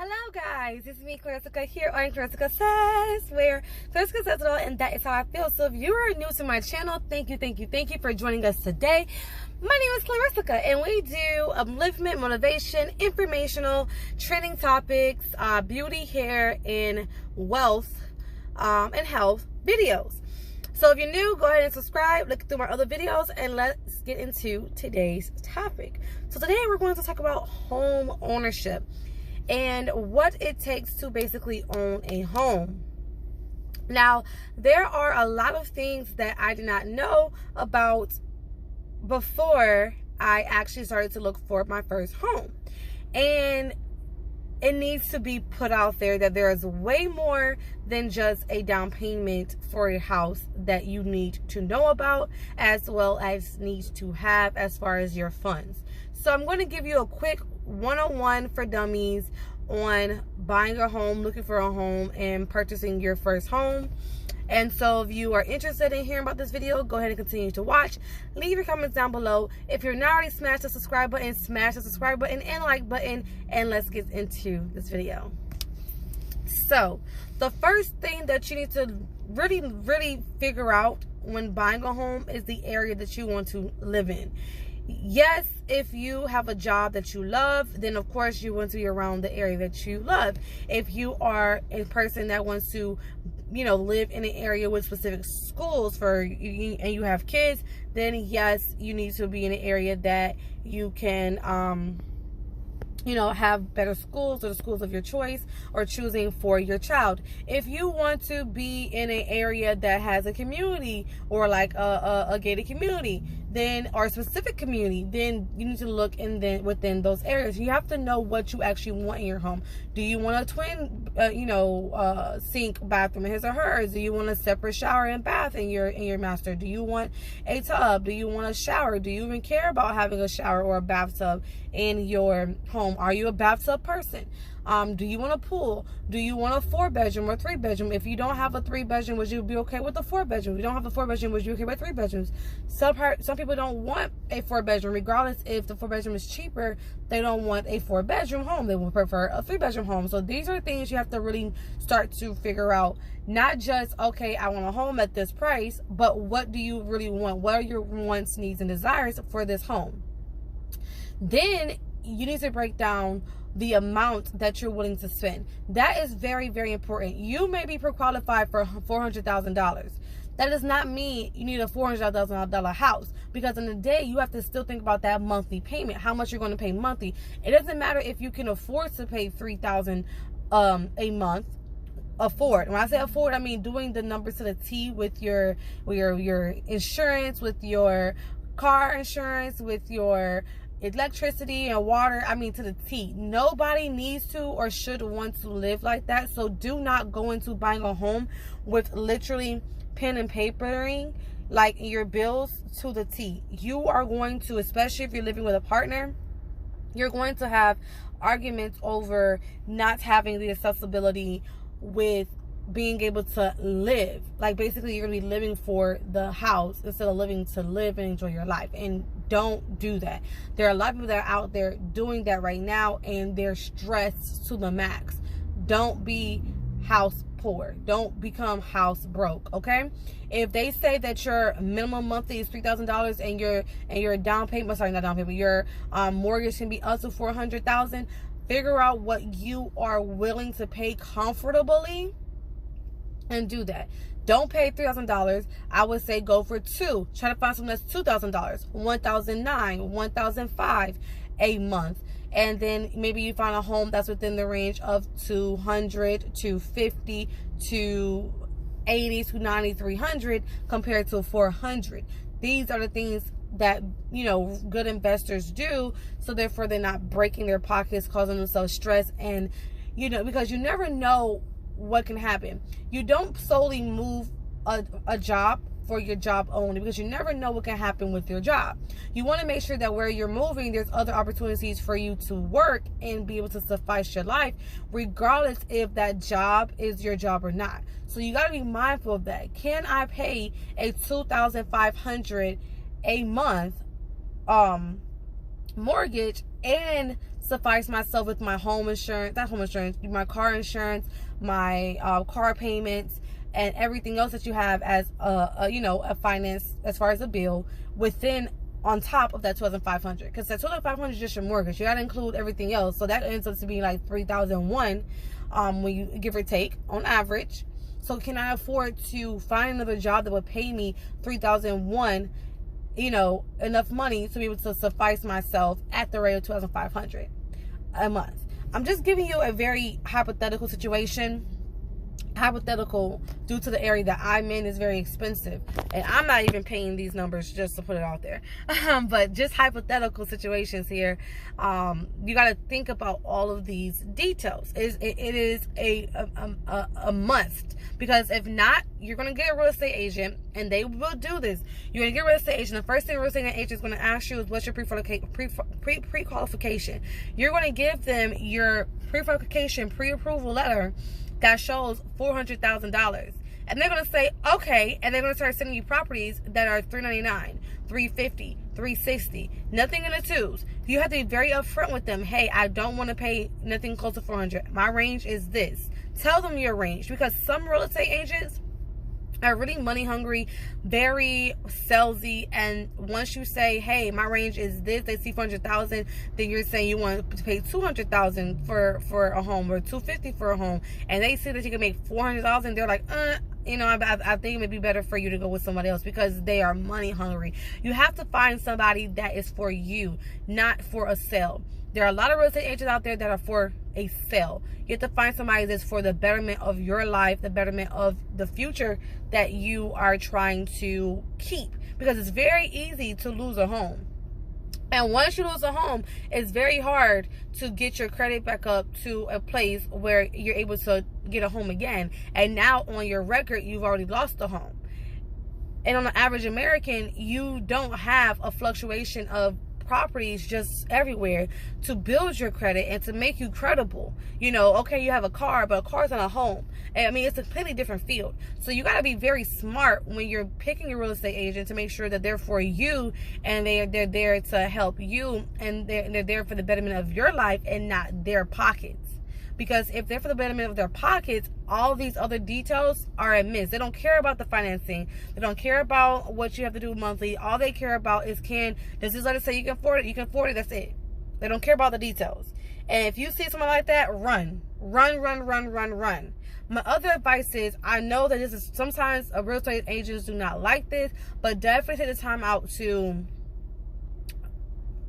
Hello guys, this is me Klarissica here on Klarissicasays, where Klarissica says it all and that is how I feel. So if you are new to my channel, thank you for joining us today. My name is Klarissica and we do upliftment, motivation, informational, trending topics, beauty, hair, and wealth, and health videos. So if you're new, go ahead and subscribe, look through my other videos, and let's get into today's topic. So today we're going to talk about home ownership and what it takes to basically own a home. Now, there are a lot of things that I did not know about before I actually started to look for my first home. And it needs to be put out there that there is way more than just a down payment for a house that you need to know about, as well as need to have as far as your funds. So I'm going to give you a quick 101 for dummies on buying a home, looking for a home, and purchasing your first home. And so if you are interested in hearing about this video, go ahead and continue to watch. Leave your comments down below. If you're not already, smash the subscribe button and like button, and let's get into this video. So the first thing that you need to really figure out when buying a home is the area that you want to live in. Yes, if you have a job that you love, then of course you want to be around the area that you love. If you are a person that wants to, live in an area with specific schools and you have kids, then yes, you need to be in an area that you can, have better schools or the schools of your choice or choosing for your child. If you want to be in an area that has a community or like a gated community, then or a specific community, then you need to look within those areas. You have to know what you actually want in your home. Do you want a twin sink bathroom in his or hers? Do you want a separate shower and bath in your master? Do you want a tub? Do you want a shower? Do you even care about having a shower or a bathtub in your home? Are you a bathtub person? Do you want a pool? Do you want a 4-bedroom or 3-bedroom? If you don't have a 3-bedroom, would you be okay with a 4-bedroom? If you don't have a 4-bedroom, would you be okay with 3 bedrooms? Some people don't want a 4-bedroom, regardless if the 4-bedroom is cheaper. They don't want a 4-bedroom home. They would prefer a 3-bedroom home. So these are things you have to really start to figure out. Not just, okay, I want a home at this price, but what do you really want? What are your wants, needs, and desires for this home? Then you need to break down the amount that you're willing to spend. That is very important. You may be qualified for $400,000. That does not mean you need a $400,000 house, because in the day you have to still think about that monthly payment, how much you're going to pay monthly. It doesn't matter if you can afford to pay $3,000 a month. Afford. When I say afford, I mean doing the numbers to the T with your insurance, with your car insurance, with your electricity and water, I mean to the T. Nobody needs to or should want to live like that. So do not go into buying a home with literally pen and papering like your bills to the T. You are going to, especially if you're living with a partner, you're going to have arguments over not having the accessibility with being able to live. Like basically you're gonna be living for the house instead of living to live and enjoy your life. And don't do that. There are a lot of people that are out there doing that right now, and they're stressed to the max. Don't be house poor. Don't become house broke. Okay, if they say that your minimum monthly is $3,000 and your down payment, sorry, not down payment, your mortgage can be up to $400,000, figure out what you are willing to pay comfortably and do that. Don't pay $3,000. I would say go for 2. Try to find something that's $2,000, $1,900, $1,500 a month, and then maybe you find a home that's within the range of $200 to $50 to $80 to $90, $300 compared to $400. These are the things that good investors do, so therefore they're not breaking their pockets, causing themselves stress, and because you never know what can happen. You don't solely move a job for your job only, because you never know what can happen with your job. You want to make sure that where you're moving, there's other opportunities for you to work and be able to suffice your life, regardless if that job is your job or not. So you got to be mindful of that. Can I pay a $2,500 a month mortgage and suffice myself with my home insurance, not home insurance, my car insurance, my car payments, and everything else that you have as a finance as far as a bill within, on top of that $2,500, because that $2,500 is just your mortgage. You got to include everything else, so that ends up to be like $3,001 when you give or take on average. So can I afford to find another job that would pay me $3,001, enough money to be able to suffice myself at the rate of $2,500 a month? I'm just giving you a very hypothetical situation. Hypothetical due to the area that I'm in is very expensive, and I'm not even paying these numbers, just to put it out there. But just hypothetical situations here. You got to think about all of these details. It is a must, because if not, you're going to get a real estate agent, and they will do this. You're going to get a real estate agent. The first thing a real estate agent is going to ask you is, what's your pre-qualification? You're going to give them your pre-qualification, pre-approval letter that shows $400,000, and they're gonna say okay, and they're gonna start sending you properties that are $399, $350, $360, nothing in the twos. You have to be very upfront with them. Hey, I don't want to pay nothing close to $400. My range is this. Tell them your range, because some real estate agents are really money hungry, very salesy, and once you say, hey, my range is this, they see $400,000, then you're saying you want to pay $200,000 for a home, or $250 for a home, and they see that you can make $400,000, they're like, I think it would be better for you to go with somebody else, because they are money hungry. You have to find somebody that is for you, not for a sale. There are a lot of real estate agents out there that are for a sale. You have to find somebody that's for the betterment of your life, the betterment of the future that you are trying to keep, because it's very easy to lose a home. And once you lose a home, it's very hard to get your credit back up to a place where you're able to get a home again. And now on your record, you've already lost the home. And on the average American, you don't have a fluctuation of properties just everywhere to build your credit and to make you credible. Okay, you have a car, but a car's not a home. I mean, it's a completely different field. So you got to be very smart when you're picking a real estate agent to make sure that they're for you, and they're there to help you, and they're there for the betterment of your life and not their pockets. Because if they're for the betterment of their pockets, all these other details are amiss. They don't care about the financing. They don't care about what you have to do monthly. All they care about is, does this letter say you can afford it? You can afford it. That's it. They don't care about the details. And if you see someone like that, run. Run. My other advice is, I know that this is sometimes real estate agents do not like this, but definitely take the time out to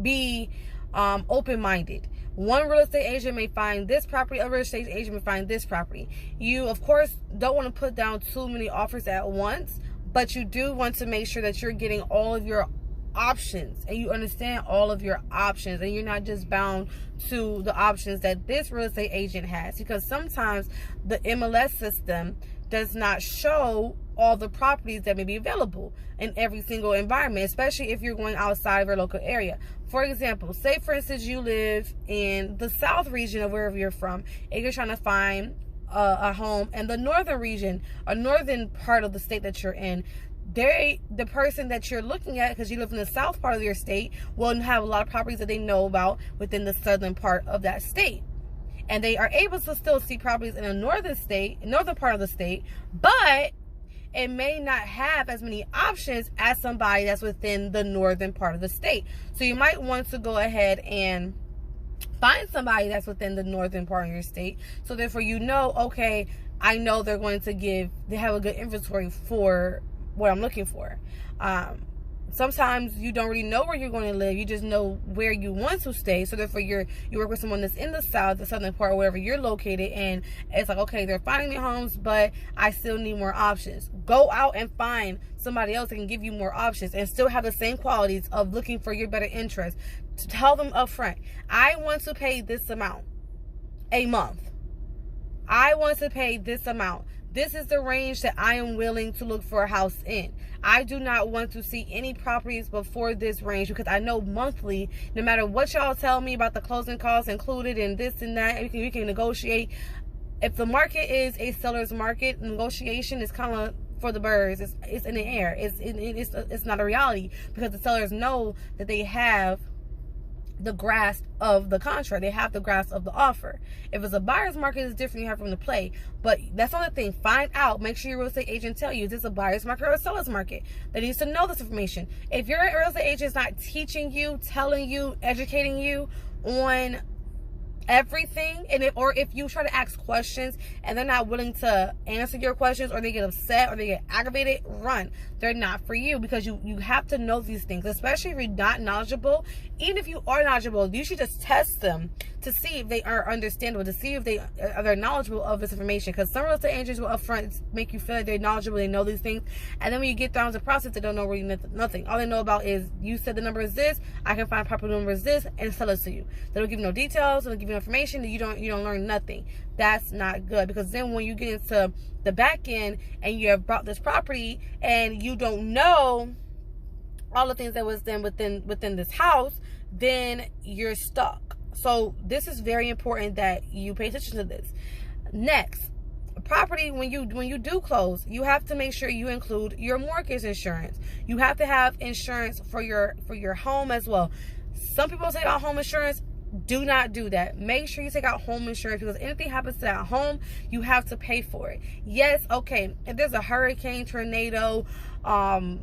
be open-minded. One real estate agent may find this property, a real estate agent may find this property. You, of course, don't want to put down too many offers at once, but you do want to make sure that you're getting all of your options, and you understand all of your options, and you're not just bound to the options that this real estate agent has, because sometimes the MLS system does not show all the properties that may be available in every single environment, especially if you're going outside of your local area. For example, say for instance you live in the south region of wherever you're from, and you're trying to find a home in the northern region, a northern part of the state that you're in. The person that you're looking at, because you live in the south part of your state, will have a lot of properties that they know about within the southern part of that state. And they are able to still see properties in a northern part of the state, but it may not have as many options as somebody that's within the northern part of the state. So you might want to go ahead and find somebody that's within the northern part of your state. So therefore, okay, I know they have a good inventory for what I'm looking for. Sometimes you don't really know where you're going to live. You just know where you want to stay. So therefore, you work with someone that's in the southern part, wherever you're located, and it's like, okay, they're finding me homes, but I still need more options. Go out and find somebody else that can give you more options and still have the same qualities of looking for your better interest. To tell them up front, I want to pay this amount a month. I want to pay this amount. This is the range that I am willing to look for a house in. I do not want to see any properties before this range, because I know monthly, no matter what y'all tell me about the closing costs included and this and that, you can negotiate. If the market is a seller's market, negotiation is kind of for the birds. It's in the air. It's not a reality, because the sellers know that they have the grasp of the contract. They have the grasp of the offer. If it's a buyer's market, it's different. You have room to play. But that's the only thing. Find out. Make sure your real estate agent tell you, is this a buyer's market or a seller's market? They need to know this information. If your real estate agent is not teaching you, telling you, educating you on everything, or if you try to ask questions and they're not willing to answer your questions, or they get upset or they get aggravated, run. They're not for you, because you have to know these things, especially if you're not knowledgeable. Even if you are knowledgeable, you should just test them to see if they are understandable, to see if they're knowledgeable of this information. Because some real estate agents will upfront make you feel like they're knowledgeable, they know these things, and then when you get down to the process, they don't know really nothing. All they know about is, you said the number is this, I can find property number is this, and sell it to you. They don't give you no details, they don't give you no information, you don't learn nothing. That's not good, because then when you get into the back end and you have bought this property and you don't know all the things that was then within this house, then you're stuck. So this is very important that you pay attention to this. Next, property, when you do close, you have to make sure you include your mortgage insurance. You have to have insurance for your home as well. Some people say about home insurance. Do not do that. Make sure you take out home insurance, because anything happens to that home, you have to pay for it. Yes, okay, if there's a hurricane, tornado, something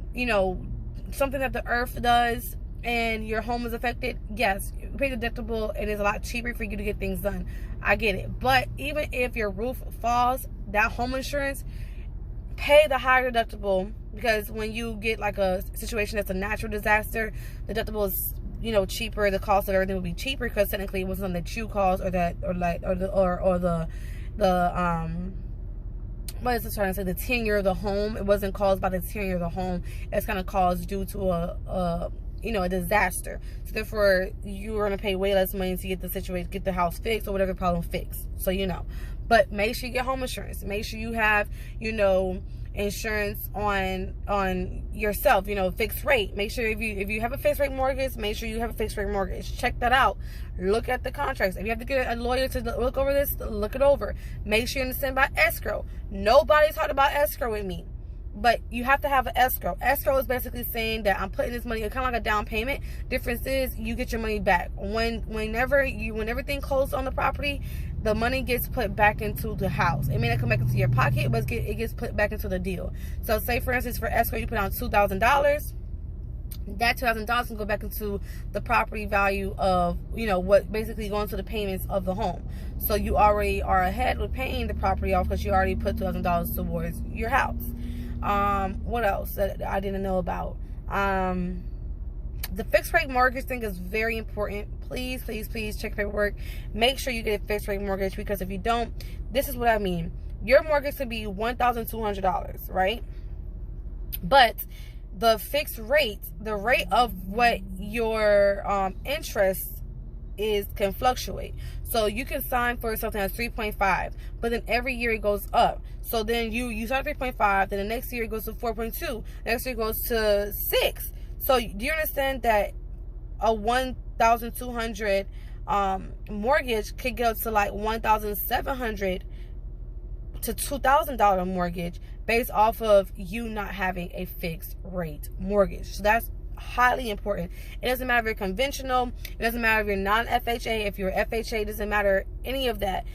that the earth does and your home is affected, yes, you pay the deductible and it's a lot cheaper for you to get things done. I get it. But even if your roof falls, that home insurance, pay the higher deductible, because when you get like a situation that's a natural disaster, the deductible is cheaper. The cost of everything will be cheaper, because technically it wasn't something that you caused, or the what is it trying to say? The tenure of the home. It wasn't caused by the tenure of the home. It's kind of caused due to a disaster. So therefore, you're gonna pay way less money to get the situation, get the house fixed, or whatever problem fixed. So but make sure you get home insurance. Make sure you have insurance on yourself, fixed rate. Make sure if you have a fixed rate mortgage, make sure you have a fixed rate mortgage. Check that out. Look at the contracts. If you have to get a lawyer to look over this, look it over. Make sure you understand about escrow. Nobody talked about escrow with me, but you have to have an escrow. Escrow is basically saying that I'm putting this money, kind of like a down payment. Difference is you get your money back when everything closes on the property. The money gets put back into the house. It may not come back into your pocket, but it gets put back into the deal. So say, for instance, for escrow, you put down $2,000. That $2,000 can go back into the property value of, what basically going to the payments of the home. So you already are ahead with paying the property off, because you already put $2,000 towards your house. What else that I didn't know about? The fixed rate mortgage thing is very important. Please, please, please check paperwork. Make sure you get a fixed rate mortgage, because if you don't, this is what I mean. Your mortgage could be $1,200, right? But the fixed rate, the rate of what your interest is, can fluctuate. So you can sign for something that's 3.5, but then every year it goes up. So then you start 3.5, then the next year it goes to 4.2, next year it goes to 6. So do you understand that a $1,200 mortgage could go to like $1,700 to $2,000 mortgage, based off of you not having a fixed rate mortgage? So that's highly important. It doesn't matter if you're conventional. It doesn't matter if you're non-FHA. If you're FHA, it doesn't matter any of that.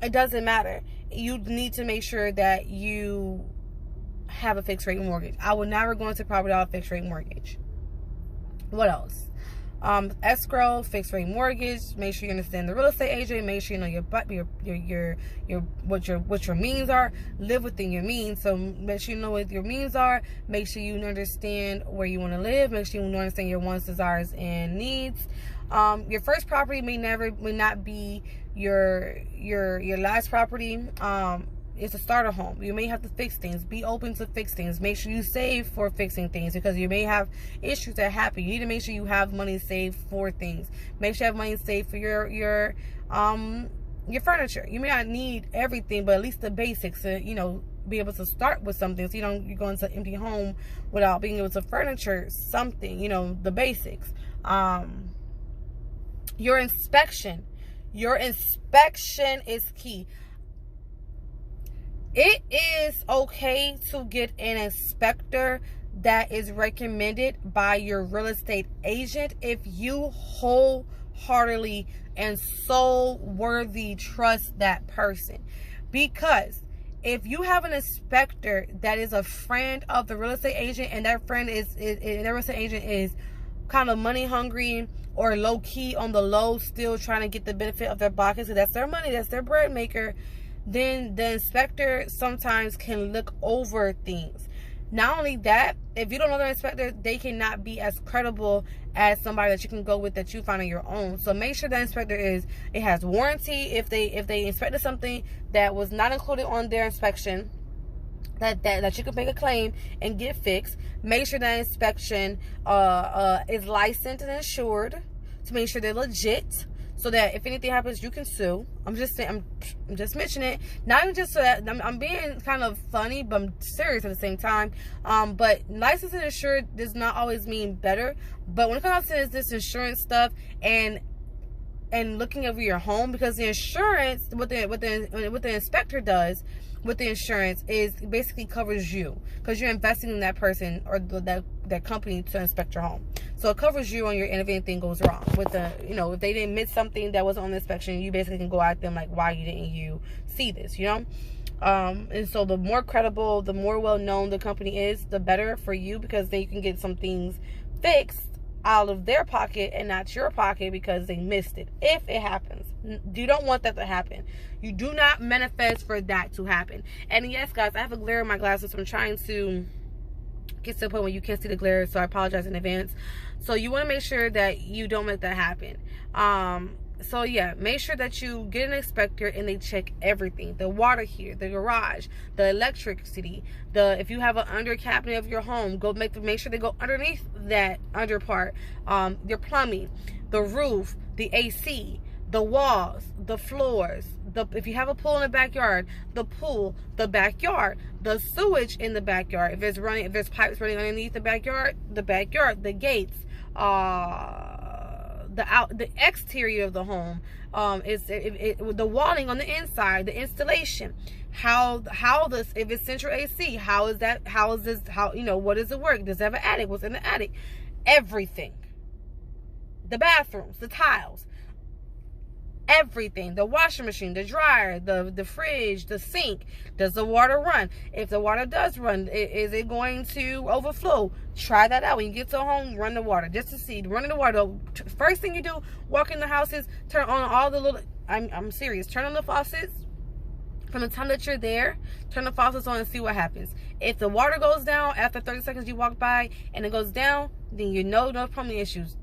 It doesn't matter. You need to make sure that you have a fixed rate mortgage. I would never go into property without a fixed rate mortgage. What else? Escrow, fixed rate mortgage. Make sure you understand the real estate agent. Make sure you know what your means are. Live within your means. So make sure you know what your means are. Make sure you understand where you want to live. Make sure you understand your wants, desires, and needs. Your first property may not be your last property. It's a starter home. You may have to fix things. Be open to fix things. Make sure you save for fixing things, because you may have issues that happen. You need to make sure you have money saved for things. Make sure you have money saved for your furniture. You may not need everything, but at least the basics to, be able to start with something, so you go into an empty home without being able to furniture something, the basics. Your inspection is key. It is okay to get an inspector that is recommended by your real estate agent if you wholeheartedly and soul-worthy trust that person. Because if you have an inspector that is a friend of the real estate agent, and that friend is the real estate agent is kind of money hungry or low key on the low, still trying to get the benefit of their pockets, because that's their money, that's their bread maker, then the inspector sometimes can look over things. Not only that, if you don't know the inspector, they cannot be as credible as somebody that you can go with that you find on your own. So make sure the inspector it has warranty. If they inspected something that was not included on their inspection, that you can make a claim and get fixed. Make sure that inspection is licensed and insured to make sure they're legit, so that if anything happens, you can sue. I'm just saying, I'm just mentioning it. Not even just so that I'm being kind of funny, but I'm serious at the same time. But licensed and insured does not always mean better. But when it comes to this insurance stuff and looking over your home, because the insurance, what the inspector does with the insurance is basically covers you, because you're investing in that person or that company to inspect your home. So it covers you on your end if anything goes wrong with the, if they didn't miss something that was on the inspection, you basically can go at them like, why didn't you see this, and so the more credible, the more well known the company is, the better for you, because then you can get some things fixed out of their pocket and not your pocket because they missed it, if it happens. You don't want that to happen. You do not manifest for that to happen. And yes, guys, I have a glare in my glasses, so I'm trying to get to the point where you can't see the glare, so I apologize in advance. So you want to make sure that you don't let that happen. So yeah, make sure that you get an inspector and they check everything: the water here, the garage, the electricity, if you have an under cabinet of your home, make sure they go underneath that under part, your plumbing, the roof, the AC, the walls, the floors, if you have a pool in the backyard, the pool, the backyard, the sewage in the backyard, if there's pipes running underneath the backyard, the gates, the exterior of the home, the walling on the inside, the installation, if it's central AC, what does it work? Does it have an attic? What's in the attic? Everything. The bathrooms, the tiles, everything, the washing machine, the dryer, the fridge, the sink. Does the water run? If the water does run, is it going to overflow? Try that out. When you get to home, run the water just to see. Running the water, first thing you do, walk in the houses, turn on all the little, I'm serious, turn on the faucets. From the time that you're there, turn the faucets on and see what happens. If the water goes down after 30 seconds you walk by and it goes down, then you know no plumbing issues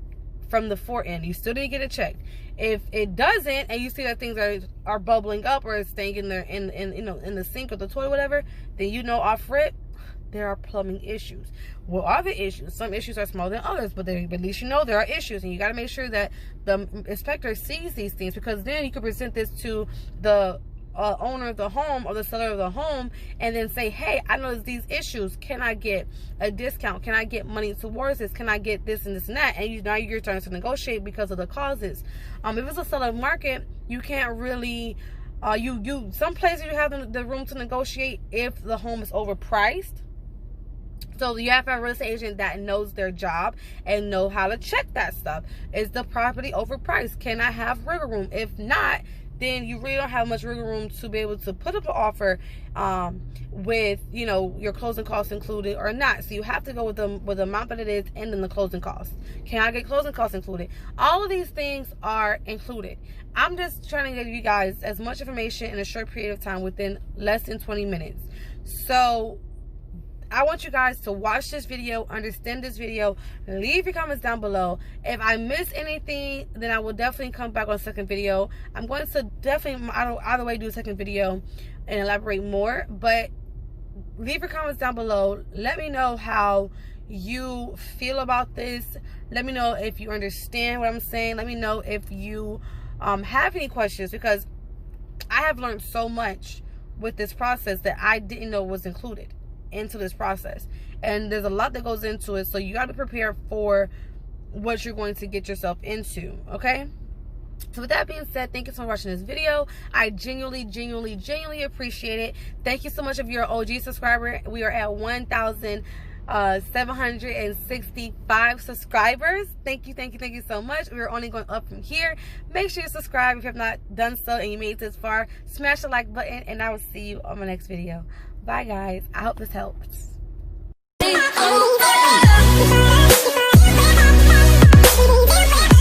from the fore end. You still need to get it checked. If it doesn't, and you see that things are bubbling up or it's staying in there in the sink or the toilet, whatever, then you know off rip there are plumbing issues. What are the issues? Some issues are smaller than others, but at least you know there are issues, and you got to make sure that the inspector sees these things, because then you can present this to the owner of the home or the seller of the home and then say, hey, I noticed these issues. Can I get a discount? Can I get money towards this? Can I get this and this and that? And now you're trying to negotiate because of the causes. If it's a seller market, you can't really some places you have the room to negotiate if the home is overpriced. So you have a real estate agent that knows their job and know how to check that stuff. Is the property overpriced? Can I have wiggle room? If not, then you really don't have much wiggle room to be able to put up an offer with your closing costs included or not. So you have to go with the amount that it is and then the closing costs. Can I get closing costs included? All of these things are included. I'm just trying to give you guys as much information in a short period of time within less than 20 minutes. So I want you guys to watch this video, understand this video, leave your comments down below. If I miss anything, then I will definitely come back on a second video. I'm going to definitely either way do a second video and elaborate more, but leave your comments down below. Let me know how you feel about this. Let me know if you understand what I'm saying. Let me know if you have any questions, because I have learned so much with this process that I didn't know was included into this process, and there's a lot that goes into it, so you got to prepare for what you're going to get yourself into. Okay, so with that being said, thank you so much for watching this video. I genuinely appreciate it. Thank you so much if you're an OG subscriber. We are at 1,000 765 subscribers. Thank you so much. We're only going up from here. Make sure you subscribe if you have not done so and you made it this far. Smash the like button, and I will see you on my next video. Bye guys. I hope this helped.